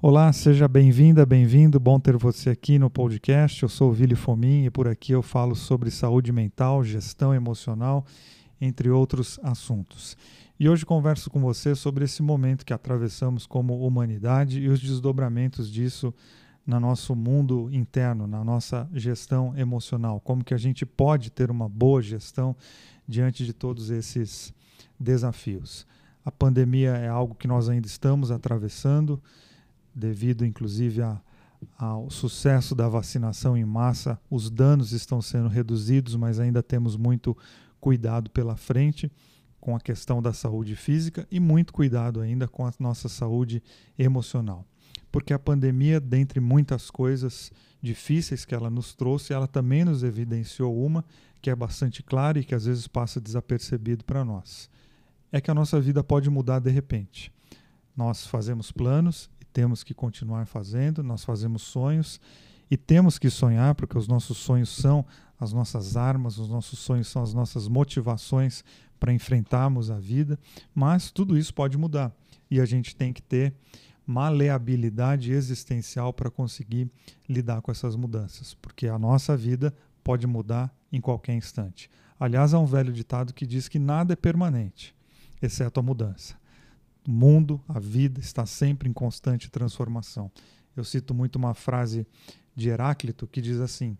Olá, seja bem-vinda, bem-vindo. Bom ter você aqui no podcast. Eu sou o Vili Fomin e por aqui eu falo sobre saúde mental, gestão emocional, entre outros assuntos. E hoje converso com você sobre esse momento que atravessamos como humanidade e os desdobramentos disso no nosso mundo interno, na nossa gestão emocional. Como que a gente pode ter uma boa gestão diante de todos esses desafios. A pandemia é algo que nós ainda estamos atravessando, devido inclusive ao sucesso da vacinação em massa. Os danos estão sendo reduzidos, mas ainda temos muito cuidado pela frente com a questão da saúde física e muito cuidado ainda com a nossa saúde emocional. Porque a pandemia, dentre muitas coisas difíceis que ela nos trouxe, ela também nos evidenciou uma que é bastante clara e que às vezes passa desapercebido para nós. É que a nossa vida pode mudar de repente. Nós fazemos planos, temos que continuar fazendo, nós fazemos sonhos e temos que sonhar, porque os nossos sonhos são as nossas armas, os nossos sonhos são as nossas motivações para enfrentarmos a vida, mas tudo isso pode mudar e a gente tem que ter maleabilidade existencial para conseguir lidar com essas mudanças, porque a nossa vida pode mudar em qualquer instante. Aliás, há um velho ditado que diz que nada é permanente, exceto a mudança. O mundo, a vida, está sempre em constante transformação. Eu cito muito uma frase de Heráclito que diz assim: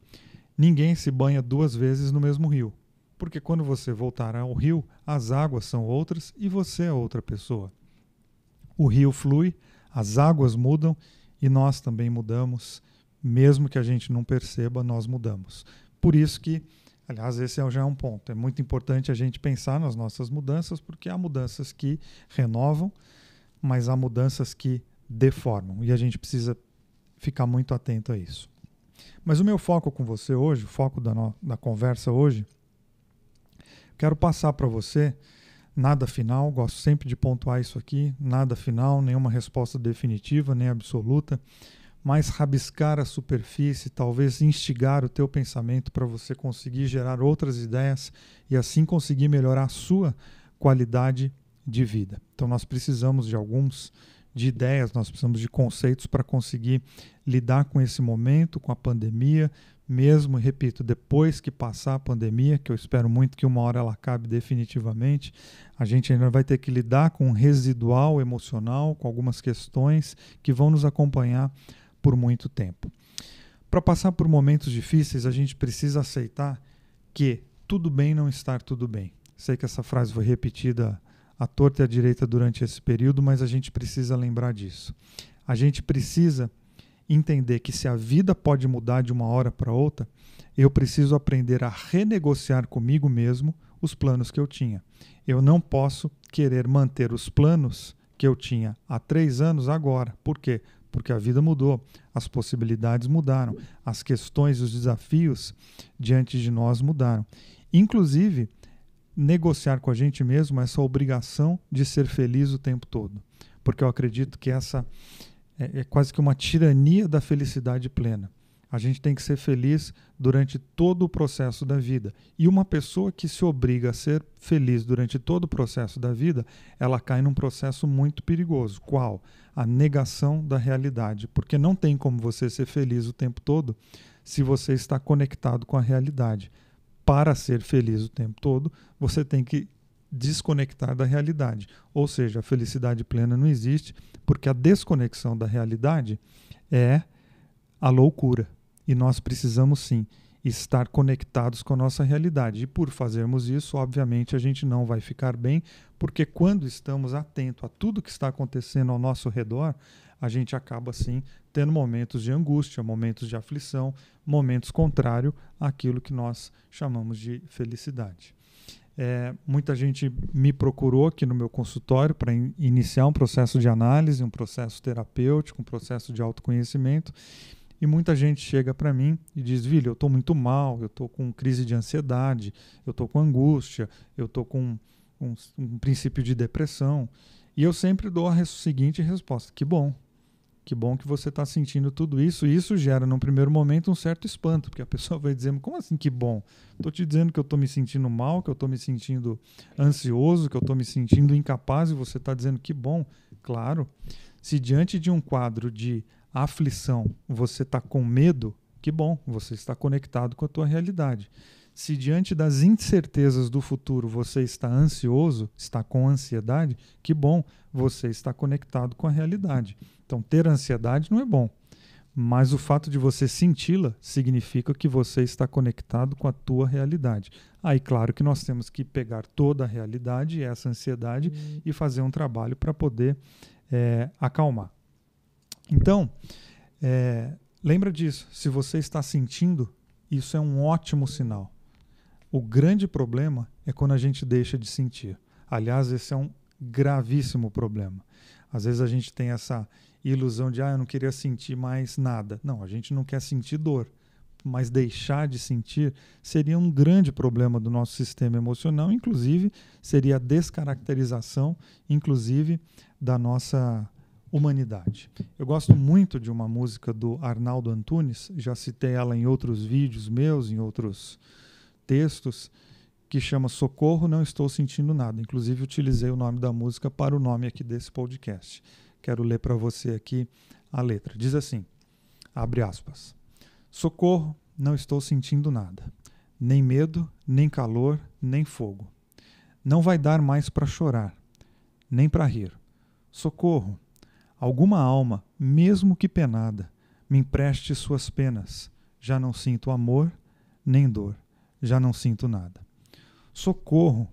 ninguém se banha duas vezes no mesmo rio, porque quando você voltar ao rio, as águas são outras e você é outra pessoa. O rio flui, as águas mudam e nós também mudamos, mesmo que a gente não perceba, nós mudamos. Por isso que, aliás, esse já é um ponto. É muito importante a gente pensar nas nossas mudanças, porque há mudanças que renovam, mas há mudanças que deformam. E a gente precisa ficar muito atento a isso. Mas o meu foco com você hoje, o foco da conversa hoje, quero passar para você nada final, gosto sempre de pontuar isso aqui, nada final, nenhuma resposta definitiva, nem absoluta, mas rabiscar a superfície, talvez instigar o teu pensamento para você conseguir gerar outras ideias e assim conseguir melhorar a sua qualidade de vida. Então nós precisamos de ideias, nós precisamos de conceitos para conseguir lidar com esse momento, com a pandemia, mesmo, repito, depois que passar a pandemia, que eu espero muito que uma hora ela acabe definitivamente, a gente ainda vai ter que lidar com um residual emocional, com algumas questões que vão nos acompanhar por muito tempo. Para passar por momentos difíceis, a gente precisa aceitar que tudo bem não estar tudo bem. Sei que essa frase foi repetida à torta e à direita durante esse período, mas a gente precisa lembrar disso. A gente precisa entender que se a vida pode mudar de uma hora para outra, eu preciso aprender a renegociar comigo mesmo os planos que eu tinha. Eu não posso querer manter os planos que eu tinha há 3 anos agora. Por quê? Porque a vida mudou, as possibilidades mudaram, as questões e os desafios diante de nós mudaram. Inclusive, negociar com a gente mesmo essa obrigação de ser feliz o tempo todo. Porque eu acredito que essa é quase que uma tirania da felicidade plena. A gente tem que ser feliz durante todo o processo da vida. E uma pessoa que se obriga a ser feliz durante todo o processo da vida, ela cai num processo muito perigoso. Qual? A negação da realidade. Porque não tem como você ser feliz o tempo todo se você está conectado com a realidade. Para ser feliz o tempo todo, você tem que desconectar da realidade. Ou seja, a felicidade plena não existe, porque a desconexão da realidade é a loucura. E nós precisamos sim estar conectados com a nossa realidade. E por fazermos isso, obviamente, a gente não vai ficar bem, porque quando estamos atentos a tudo que está acontecendo ao nosso redor, a gente acaba sim tendo momentos de angústia, momentos de aflição, momentos contrários àquilo que nós chamamos de felicidade. Muita gente me procurou aqui no meu consultório para iniciar um processo de análise, um processo terapêutico, um processo de autoconhecimento. E muita gente chega para mim e diz: Vili, eu estou muito mal, eu estou com crise de ansiedade, eu estou com angústia, eu estou com um princípio de depressão. E eu sempre dou a seguinte resposta: que bom que você está sentindo tudo isso. E isso gera, num primeiro momento, um certo espanto, porque a pessoa vai dizer: como assim que bom? Estou te dizendo que eu estou me sentindo mal, que eu estou me sentindo ansioso, que eu estou me sentindo incapaz, e você está dizendo que bom. Claro, Se diante de um quadro de aflição você está com medo, que bom, você está conectado com a tua realidade. Se diante das incertezas do futuro você está ansioso, está com ansiedade, que bom, você está conectado com a realidade. Então, ter ansiedade não é bom, mas o fato de você senti-la significa que você está conectado com a tua realidade. Aí, claro que nós temos que pegar toda a realidade e essa ansiedade e fazer um trabalho para poder acalmar. Então, lembra disso. Se você está sentindo, isso é um ótimo sinal. O grande problema é quando a gente deixa de sentir. Aliás, esse é um gravíssimo problema. Às vezes a gente tem essa ilusão de eu não queria sentir mais nada. Não, a gente não quer sentir dor, mas deixar de sentir seria um grande problema do nosso sistema emocional, inclusive seria a descaracterização, inclusive, da nossa humanidade. Eu gosto muito de uma música do Arnaldo Antunes, já citei ela em outros vídeos meus, em outros textos, que chama Socorro, Não Estou Sentindo Nada. Inclusive, utilizei o nome da música para o nome aqui desse podcast. Quero ler para você aqui a letra. Diz assim, abre aspas, socorro, não estou sentindo nada. Nem medo, nem calor, nem fogo. Não vai dar mais para chorar, nem para rir. Socorro, alguma alma, mesmo que penada, me empreste suas penas. Já não sinto amor, nem dor. Já não sinto nada. Socorro,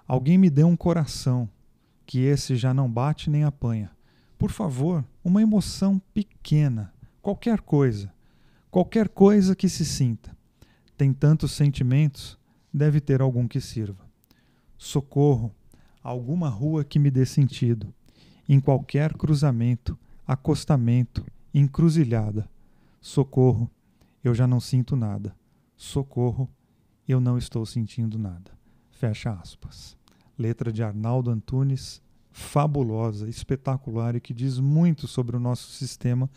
alguém me dê um coração, que esse já não bate nem apanha. Por favor, uma emoção pequena, qualquer coisa que se sinta. Tem tantos sentimentos, deve ter algum que sirva. Socorro, alguma rua que me dê sentido, em qualquer cruzamento, acostamento, encruzilhada. Socorro, eu já não sinto nada. Socorro, eu não estou sentindo nada. Fecha aspas. Letra de Arnaldo Antunes, fabulosa, espetacular e que diz muito sobre o nosso sistema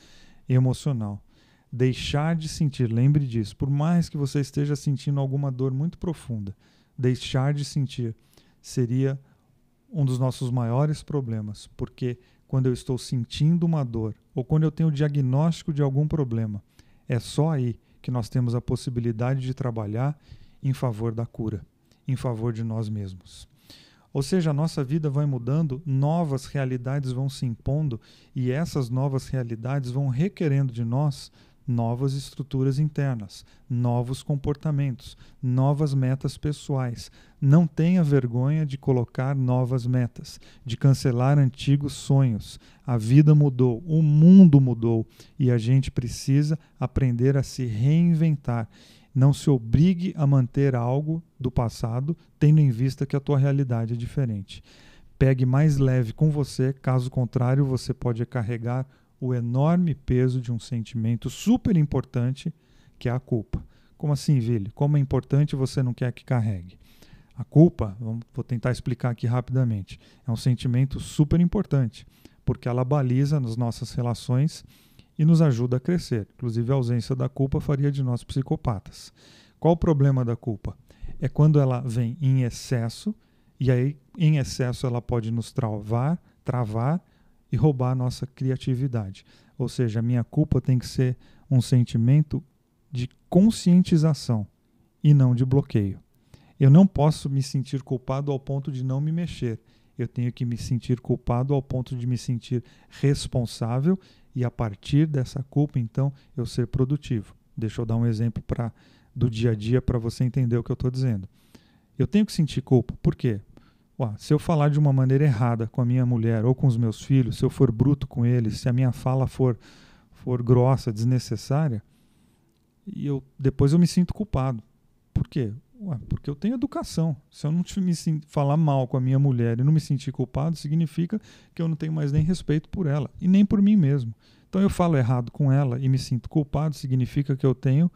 emocional. Deixar de sentir, lembre disso, por mais que você esteja sentindo alguma dor muito profunda, deixar de sentir seria um dos nossos maiores problemas, porque quando eu estou sentindo uma dor ou quando eu tenho o diagnóstico de algum problema, é só aí que nós temos a possibilidade de trabalhar em favor da cura, em favor de nós mesmos. Ou seja, a nossa vida vai mudando, novas realidades vão se impondo e essas novas realidades vão requerendo de nós novas estruturas internas, novos comportamentos, novas metas pessoais. Não tenha vergonha de colocar novas metas, de cancelar antigos sonhos. A vida mudou, o mundo mudou e a gente precisa aprender a se reinventar. Não se obrigue a manter algo do passado, tendo em vista que a tua realidade é diferente. Pegue mais leve com você, caso contrário, você pode carregar o enorme peso de um sentimento super importante, que é a culpa. Como assim, Vili? Como é importante você não quer que carregue? A culpa, vou tentar explicar aqui rapidamente, é um sentimento super importante, porque ela baliza nas nossas relações e nos ajuda a crescer. Inclusive, a ausência da culpa faria de nós psicopatas. Qual o problema da culpa? É quando ela vem em excesso, e aí, em excesso, ela pode nos travar e roubar a nossa criatividade. Ou seja, a minha culpa tem que ser um sentimento de conscientização e não de bloqueio. Eu não posso me sentir culpado ao ponto de não me mexer. Eu tenho que me sentir culpado ao ponto de me sentir responsável e a partir dessa culpa, então, eu ser produtivo. Deixa eu dar um exemplo do dia a dia para você entender o que eu estou dizendo. Eu tenho que sentir culpa. Por quê? Se eu falar de uma maneira errada com a minha mulher ou com os meus filhos, se eu for bruto com eles, se a minha fala for grossa, desnecessária, depois eu me sinto culpado. Por quê? Porque eu tenho educação. Se eu não falar mal com a minha mulher e não me sentir culpado, significa que eu não tenho mais nem respeito por ela e nem por mim mesmo. Então eu falo errado com ela e me sinto culpado, significa que eu tenho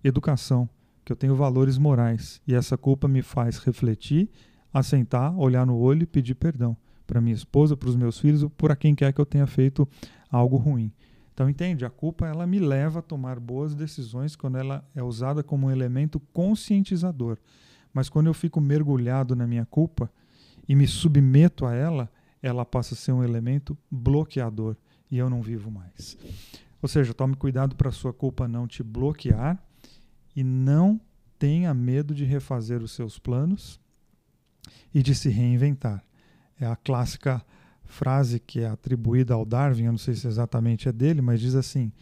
educação, que eu tenho valores morais. E essa culpa me faz refletir, assentar, olhar no olho e pedir perdão para minha esposa, para os meus filhos ou para quem quer que eu tenha feito algo ruim. Então, entende? A culpa ela me leva a tomar boas decisões quando ela é usada como um elemento conscientizador. Mas quando eu fico mergulhado na minha culpa e me submeto a ela, ela passa a ser um elemento bloqueador. e eu não vivo mais. Ou seja, tome cuidado para a sua culpa não te bloquear e não tenha medo de refazer os seus planos e de se reinventar. É a clássica frase que é atribuída ao Darwin, eu não sei se exatamente é dele, mas diz assim: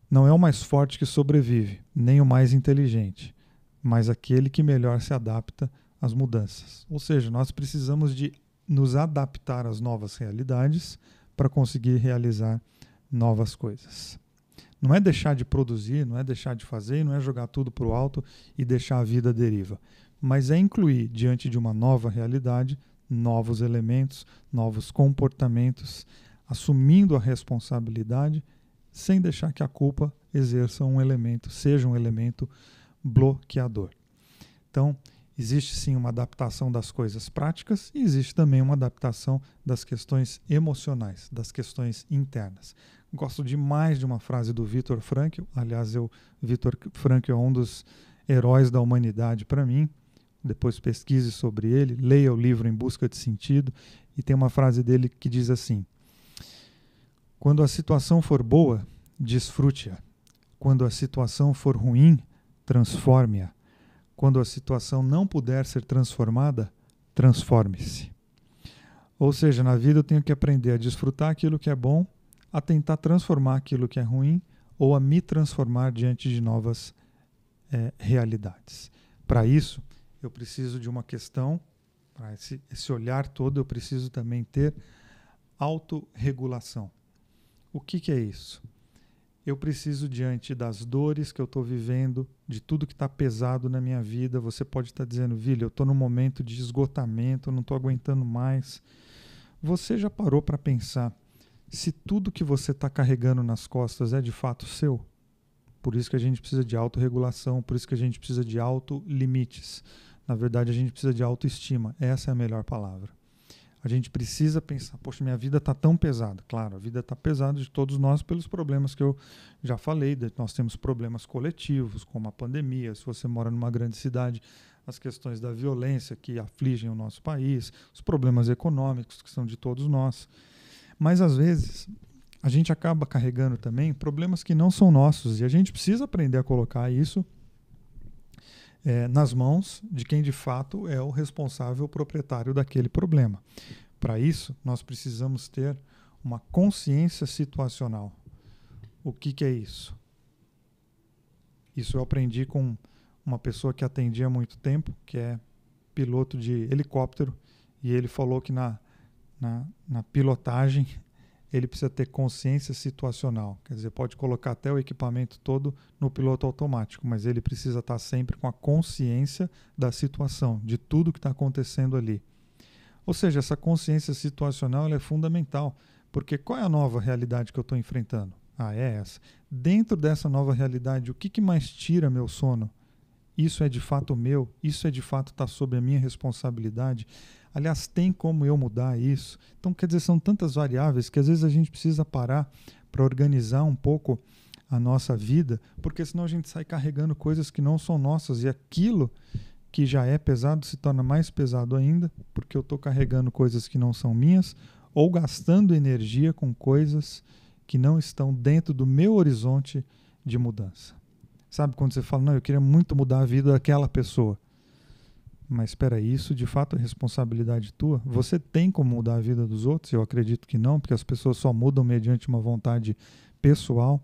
não é o mais forte que sobrevive, nem o mais inteligente, mas aquele que melhor se adapta às mudanças. Ou seja, nós precisamos de nos adaptar às novas realidades para conseguir realizar novas coisas. Não é deixar de produzir, não é deixar de fazer, não é jogar tudo para o alto e deixar a vida à deriva, mas é incluir diante de uma nova realidade novos elementos, novos comportamentos, assumindo a responsabilidade sem deixar que a culpa exerça um elemento, seja um elemento bloqueador. Então, existe sim uma adaptação das coisas práticas e existe também uma adaptação das questões emocionais, das questões internas. Gosto demais de uma frase do Viktor Frankl. Aliás, Viktor Frankl é um dos heróis da humanidade para mim. Depois pesquise sobre ele, leia o livro Em Busca de Sentido, e tem uma frase dele que diz assim: quando a situação for boa, desfrute-a. Quando a situação for ruim, transforme-a. Quando a situação não puder ser transformada, transforme-se. Ou seja, na vida eu tenho que aprender a desfrutar aquilo que é bom, a tentar transformar aquilo que é ruim ou a me transformar diante de novas realidades. Para isso, eu preciso de uma questão, para esse olhar todo, eu preciso também ter autorregulação. O que é isso? Eu preciso, diante das dores que eu estou vivendo, de tudo que está pesado na minha vida, você pode estar dizendo: Vili, eu estou num momento de esgotamento, eu não estou aguentando mais. Você já parou para pensar se tudo que você está carregando nas costas é de fato seu? Por isso que a gente precisa de autorregulação, por isso que a gente precisa de autolimites. Na verdade, a gente precisa de autoestima. Essa é a melhor palavra. A gente precisa pensar: poxa, minha vida está tão pesada. Claro, a vida está pesada de todos nós pelos problemas que eu já falei. Nós temos problemas coletivos, como a pandemia. Se você mora numa grande cidade, as questões da violência que afligem o nosso país, os problemas econômicos que são de todos nós. Mas, às vezes, a gente acaba carregando também problemas que não são nossos e a gente precisa aprender a colocar isso nas mãos de quem de fato é o responsável proprietário daquele problema. Para isso, nós precisamos ter uma consciência situacional. O que é isso? Isso eu aprendi com uma pessoa que atendi há muito tempo, que é piloto de helicóptero, e ele falou que na pilotagem ele precisa ter consciência situacional. Quer dizer, pode colocar até o equipamento todo no piloto automático, mas ele precisa estar sempre com a consciência da situação, de tudo que está acontecendo ali. Ou seja, essa consciência situacional ela é fundamental, porque qual é a nova realidade que eu estou enfrentando? É essa. Dentro dessa nova realidade, o que mais tira meu sono? Isso é de fato meu? Isso é de fato está sob a minha responsabilidade? Aliás, tem como eu mudar isso? Então, quer dizer, são tantas variáveis que às vezes a gente precisa parar para organizar um pouco a nossa vida, porque senão a gente sai carregando coisas que não são nossas e aquilo que já é pesado se torna mais pesado ainda, porque eu estou carregando coisas que não são minhas ou gastando energia com coisas que não estão dentro do meu horizonte de mudança. Sabe quando você fala: não, eu queria muito mudar a vida daquela pessoa. Mas espera aí, isso de fato é responsabilidade tua? Você tem como mudar a vida dos outros? Eu acredito que não, porque as pessoas só mudam mediante uma vontade pessoal.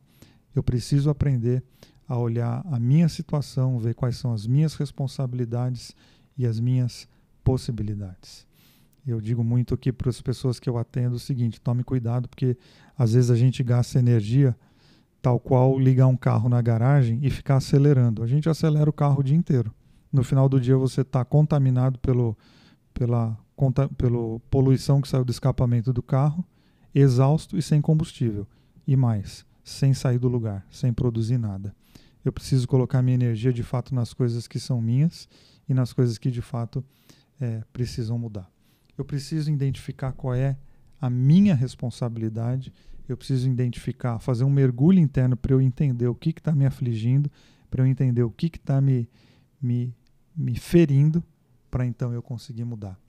Eu preciso aprender a olhar a minha situação, ver quais são as minhas responsabilidades e as minhas possibilidades. Eu digo muito aqui para as pessoas que eu atendo o seguinte: tome cuidado, porque às vezes a gente gasta energia tal qual ligar um carro na garagem e ficar acelerando. A gente acelera o carro o dia inteiro. No final do dia você está contaminado pela poluição que saiu do escapamento do carro, exausto e sem combustível. E mais, sem sair do lugar, sem produzir nada. Eu preciso colocar minha energia de fato nas coisas que são minhas e nas coisas que de fato precisam mudar. Eu preciso identificar qual é a minha responsabilidade. Eu preciso identificar, fazer um mergulho interno para eu entender o que está me afligindo, para eu entender o que está me ferindo, para então eu conseguir mudar.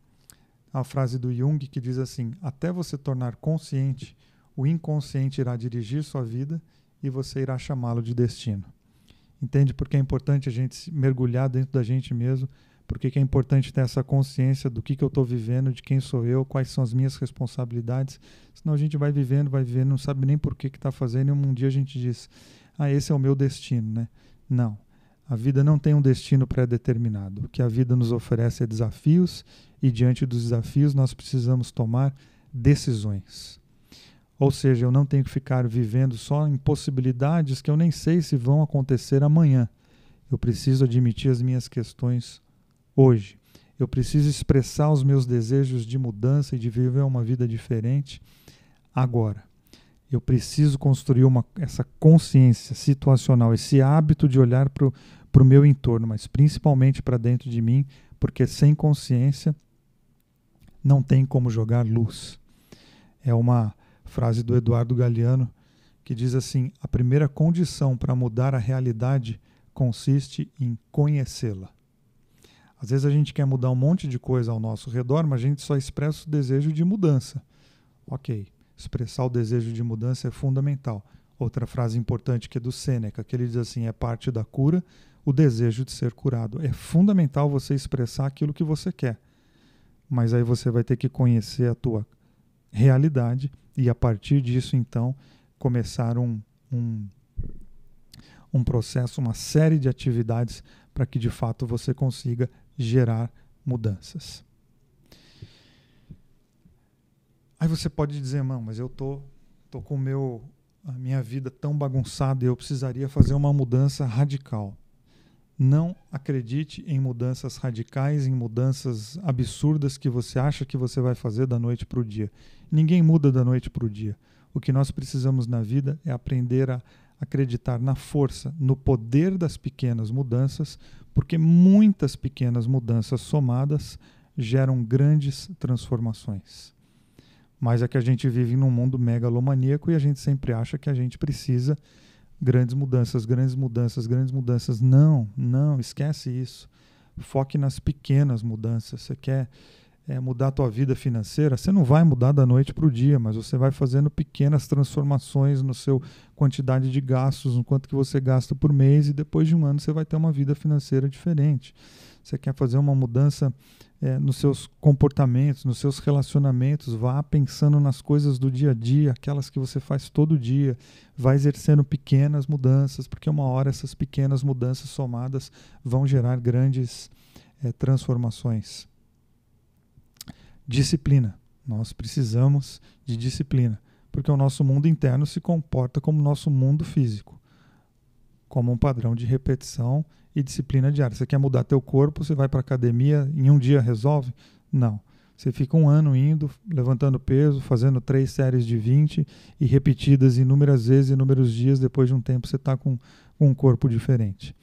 A frase do Jung que diz assim: até você tornar consciente o inconsciente irá dirigir sua vida e você irá chamá-lo de destino. Entende por que é importante a gente mergulhar dentro da gente mesmo? Por que é importante ter essa consciência do que eu estou vivendo, de quem sou eu, quais são as minhas responsabilidades? Senão a gente vai vivendo, não sabe nem por que está fazendo, e um dia a gente diz, esse é o meu destino, né? Não, a vida não tem um destino pré-determinado. O que a vida nos oferece é desafios, e diante dos desafios nós precisamos tomar decisões. Ou seja, eu não tenho que ficar vivendo só em possibilidades que eu nem sei se vão acontecer amanhã. Eu preciso admitir as minhas questões hoje. Eu preciso expressar os meus desejos de mudança e de viver uma vida diferente agora. Eu preciso construir essa consciência situacional, esse hábito de olhar para o meu entorno, mas principalmente para dentro de mim, porque sem consciência não tem como jogar luz. É uma frase do Eduardo Galeano que diz assim: a primeira condição para mudar a realidade consiste em conhecê-la. Às vezes a gente quer mudar um monte de coisa ao nosso redor, mas a gente só expressa o desejo de mudança. Ok, expressar o desejo de mudança é fundamental. Outra frase importante que é do Sêneca, que ele diz assim: é parte da cura o desejo de ser curado. É fundamental você expressar aquilo que você quer, mas aí você vai ter que conhecer a tua realidade e a partir disso então começar um processo, uma série de atividades para que de fato você consiga gerar mudanças. Aí você pode dizer, mas eu tô com a minha vida tão bagunçada e eu precisaria fazer uma mudança radical. Não acredite em mudanças radicais, em mudanças absurdas que você acha que você vai fazer da noite para o dia. Ninguém muda da noite para o dia. O que nós precisamos na vida é aprender a acreditar na força, no poder das pequenas mudanças, porque muitas pequenas mudanças somadas geram grandes transformações. Mas é que a gente vive num mundo megalomaníaco e a gente sempre acha que a gente precisa grandes mudanças, grandes mudanças, grandes mudanças. Não, esquece isso. Foque nas pequenas mudanças. Você quer mudar a tua vida financeira? Você não vai mudar da noite para o dia, mas você vai fazendo pequenas transformações no seu quantidade de gastos, no quanto que você gasta por mês, e depois de um ano você vai ter uma vida financeira diferente. Você quer fazer uma mudança nos seus comportamentos, nos seus relacionamentos, vá pensando nas coisas do dia a dia, aquelas que você faz todo dia, vai exercendo pequenas mudanças, porque uma hora essas pequenas mudanças somadas vão gerar grandes transformações. Disciplina. Nós precisamos de disciplina, porque o nosso mundo interno se comporta como o nosso mundo físico, como um padrão de repetição e disciplina diária. Você quer mudar teu corpo, você vai para a academia, em um dia resolve? Não. Você fica um ano indo, levantando peso, fazendo 3 séries de 20 e repetidas inúmeras vezes, inúmeros dias, depois de um tempo você está com um corpo diferente.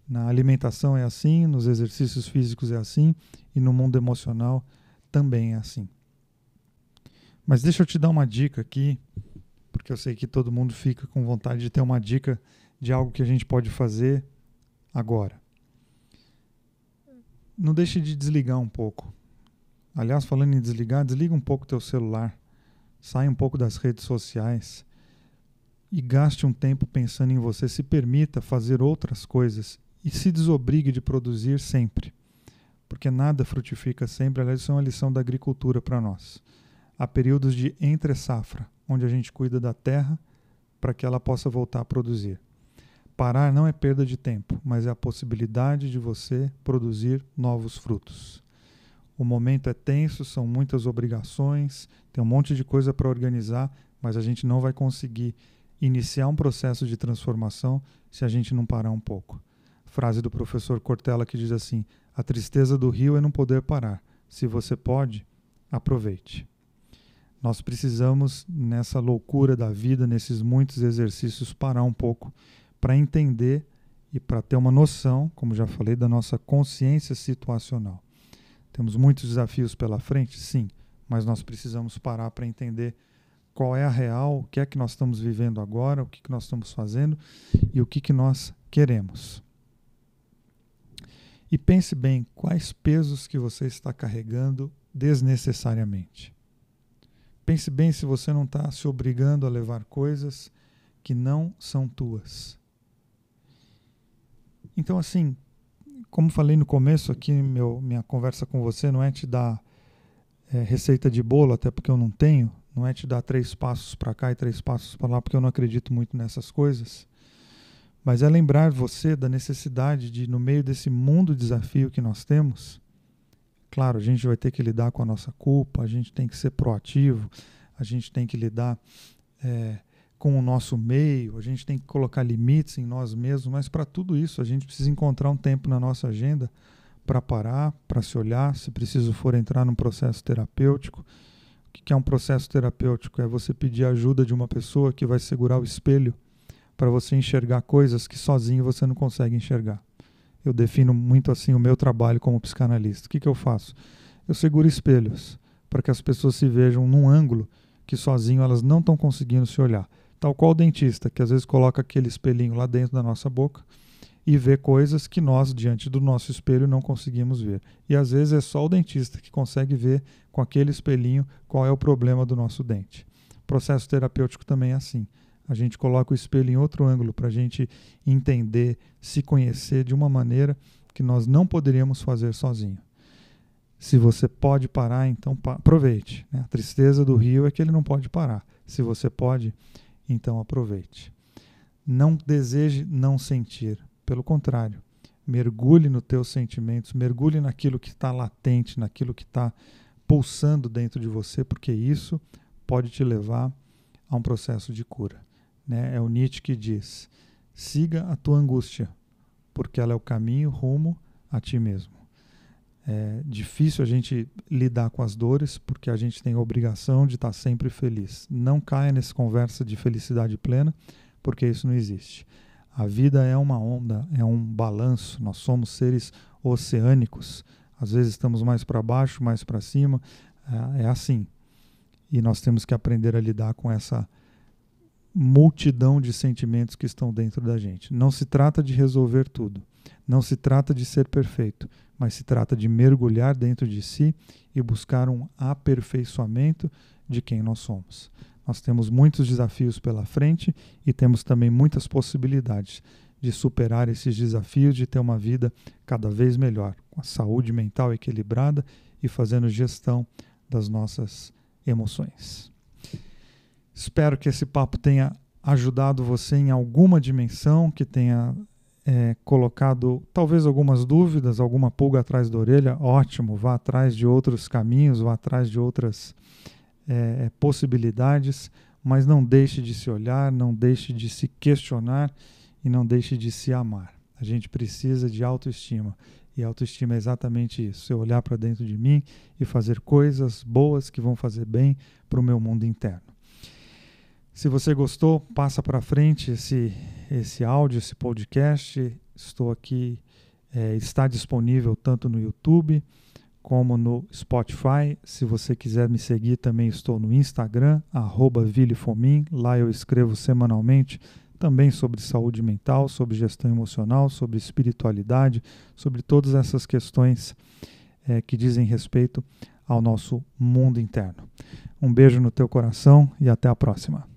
Na alimentação é assim, nos exercícios físicos é assim, e no mundo emocional também é assim. Mas deixa eu te dar uma dica aqui, porque eu sei que todo mundo fica com vontade de ter uma dica de algo que a gente pode fazer agora. Não deixe de desligar um pouco. Aliás, falando em desligar, desliga um pouco o teu celular, sai um pouco das redes sociais e gaste um tempo pensando em você. Se permita fazer outras coisas e se desobrigue de produzir sempre, porque nada frutifica sempre. Aliás, isso é uma lição da agricultura para nós. Há períodos de entre-safra, onde a gente cuida da terra para que ela possa voltar a produzir. Parar não é perda de tempo, mas é a possibilidade de você produzir novos frutos. O momento é tenso, são muitas obrigações, tem um monte de coisa para organizar, mas a gente não vai conseguir iniciar um processo de transformação se a gente não parar um pouco. Frase do professor Cortella que diz assim: a tristeza do rio é não poder parar. Se você pode, aproveite. Nós precisamos, nessa loucura da vida, nesses muitos exercícios, parar um pouco para entender e para ter uma noção, como já falei, da nossa consciência situacional. Temos muitos desafios pela frente, sim, mas nós precisamos parar para entender qual é a real, o que é que nós estamos vivendo agora, o que nós estamos fazendo e o que nós queremos. E pense bem quais pesos que você está carregando desnecessariamente. Pense bem se você não está se obrigando a levar coisas que não são tuas. Então, assim, como falei no começo aqui, minha conversa com você não é te dar receita de bolo, até porque eu não tenho, não é te dar 3 passos para cá e 3 passos para lá, porque eu não acredito muito nessas coisas, mas é lembrar você da necessidade de, no meio desse mundo desafio que nós temos, claro, a gente vai ter que lidar com a nossa culpa, a gente tem que ser proativo, a gente tem que lidar com o nosso meio, a gente tem que colocar limites em nós mesmos, mas para tudo isso a gente precisa encontrar um tempo na nossa agenda para parar, para se olhar, se preciso for entrar num processo terapêutico. O que é um processo terapêutico? É você pedir a ajuda de uma pessoa que vai segurar o espelho para você enxergar coisas que sozinho você não consegue enxergar. Eu defino muito assim o meu trabalho como psicanalista. O que eu faço? Eu seguro espelhos para que as pessoas se vejam num ângulo que sozinho elas não estão conseguindo se olhar. Tal qual o dentista, que às vezes coloca aquele espelhinho lá dentro da nossa boca e vê coisas que nós, diante do nosso espelho, não conseguimos ver. E às vezes é só o dentista que consegue ver com aquele espelhinho qual é o problema do nosso dente. O processo terapêutico também é assim. A gente coloca o espelho em outro ângulo para a gente entender, se conhecer de uma maneira que nós não poderíamos fazer sozinho. Se você pode parar, então aproveite. A tristeza do rio é que ele não pode parar. Se você pode, então aproveite. Não deseje não sentir. Pelo contrário, mergulhe nos teus sentimentos, mergulhe naquilo que está latente, naquilo que está pulsando dentro de você, porque isso pode te levar a um processo de cura. É o Nietzsche que diz, siga a tua angústia, porque ela é o caminho rumo a ti mesmo. É difícil a gente lidar com as dores, porque a gente tem a obrigação de estar sempre feliz. Não caia nessa conversa de felicidade plena, porque isso não existe. A vida é uma onda, é um balanço, nós somos seres oceânicos. Às vezes estamos mais para baixo, mais para cima, é assim. E nós temos que aprender a lidar com essa multidão de sentimentos que estão dentro da gente. Não se trata de resolver tudo, não se trata de ser perfeito, mas se trata de mergulhar dentro de si e buscar um aperfeiçoamento de quem nós somos. Nós temos muitos desafios pela frente e temos também muitas possibilidades de superar esses desafios, de ter uma vida cada vez melhor, com a saúde mental equilibrada e fazendo gestão das nossas emoções. Espero que esse papo tenha ajudado você em alguma dimensão, que tenha colocado talvez algumas dúvidas, alguma pulga atrás da orelha. Ótimo, vá atrás de outros caminhos, vá atrás de outras possibilidades, mas não deixe de se olhar, não deixe de se questionar e não deixe de se amar. A gente precisa de autoestima, e autoestima é exatamente isso, eu olhar para dentro de mim e fazer coisas boas que vão fazer bem para o meu mundo interno. Se você gostou, passa para frente esse áudio, esse podcast. Estou aqui, está disponível tanto no YouTube como no Spotify. Se você quiser me seguir, também estou no Instagram, @ViliFomin. Lá eu escrevo semanalmente também sobre saúde mental, sobre gestão emocional, sobre espiritualidade, sobre todas essas questões que dizem respeito ao nosso mundo interno. Um beijo no teu coração e até a próxima.